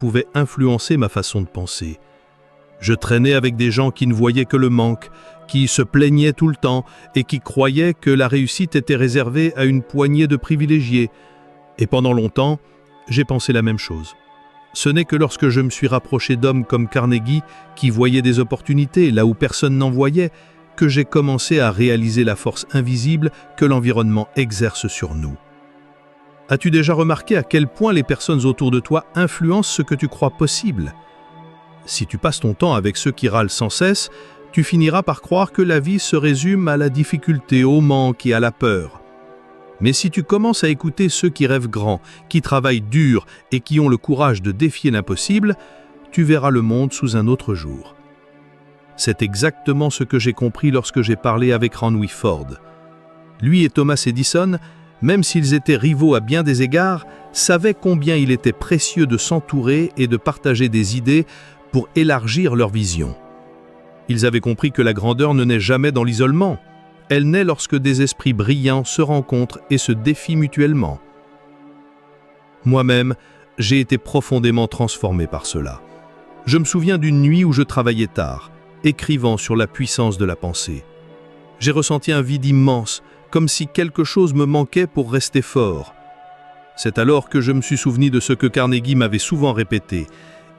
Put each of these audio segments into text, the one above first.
pouvait influencer ma façon de penser. Je traînais avec des gens qui ne voyaient que le manque, qui se plaignaient tout le temps et qui croyaient que la réussite était réservée à une poignée de privilégiés. Et pendant longtemps, j'ai pensé la même chose. Ce n'est que lorsque je me suis rapproché d'hommes comme Carnegie, qui voyaient des opportunités là où personne n'en voyait, que j'ai commencé à réaliser la force invisible que l'environnement exerce sur nous. As-tu déjà remarqué à quel point les personnes autour de toi influencent ce que tu crois possible ? Si tu passes ton temps avec ceux qui râlent sans cesse, tu finiras par croire que la vie se résume à la difficulté, au manque et à la peur. Mais si tu commences à écouter ceux qui rêvent grand, qui travaillent dur et qui ont le courage de défier l'impossible, tu verras le monde sous un autre jour. C'est exactement ce que j'ai compris lorsque j'ai parlé avec Henry Ford. Lui et Thomas Edison, même s'ils étaient rivaux à bien des égards, savaient combien il était précieux de s'entourer et de partager des idées pour élargir leur vision. Ils avaient compris que la grandeur ne naît jamais dans l'isolement. Elle naît lorsque des esprits brillants se rencontrent et se défient mutuellement. Moi-même, j'ai été profondément transformé par cela. Je me souviens d'une nuit où je travaillais tard, écrivant sur la puissance de la pensée. J'ai ressenti un vide immense, comme si quelque chose me manquait pour rester fort. C'est alors que je me suis souvenu de ce que Carnegie m'avait souvent répété.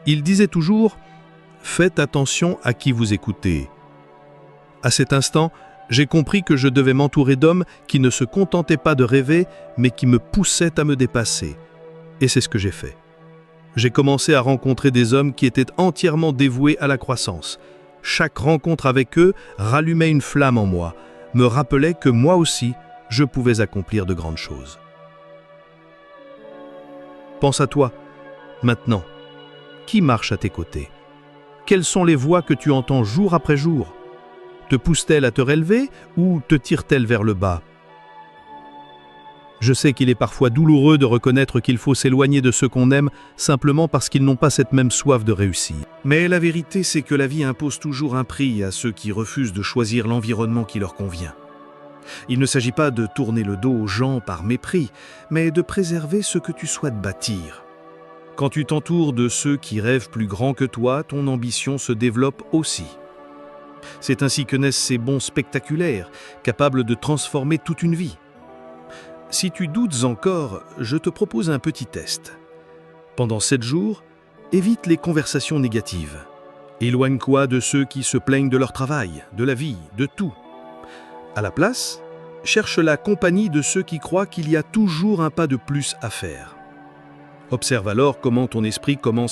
Il disait toujours « Faites attention à qui vous écoutez ». À cet instant, j'ai compris que je devais m'entourer d'hommes qui ne se contentaient pas de rêver, mais qui me poussaient à me dépasser. Et c'est ce que j'ai fait. J'ai commencé à rencontrer des hommes qui étaient entièrement dévoués à la croissance. Chaque rencontre avec eux rallumait une flamme en moi, me rappelait que moi aussi, je pouvais accomplir de grandes choses. Pense à toi, maintenant. Qui marche à tes côtés? Quelles sont les voix que tu entends jour après jour? Te poussent-elles à te relever ou te tirent-elles vers le bas? Je sais qu'il est parfois douloureux de reconnaître qu'il faut s'éloigner de ceux qu'on aime simplement parce qu'ils n'ont pas cette même soif de réussir. Mais la vérité, c'est que la vie impose toujours un prix à ceux qui refusent de choisir l'environnement qui leur convient. Il ne s'agit pas de tourner le dos aux gens par mépris, mais de préserver ce que tu souhaites bâtir. Quand tu t'entoures de ceux qui rêvent plus grand que toi, ton ambition se développe aussi. C'est ainsi que naissent ces bons spectaculaires, capables de transformer toute une vie. Si tu doutes encore, je te propose un petit test. Pendant 7 jours, évite les conversations négatives. Éloigne-toi de ceux qui se plaignent de leur travail, de la vie, de tout. À la place, cherche la compagnie de ceux qui croient qu'il y a toujours un pas de plus à faire. Observe alors comment ton esprit commence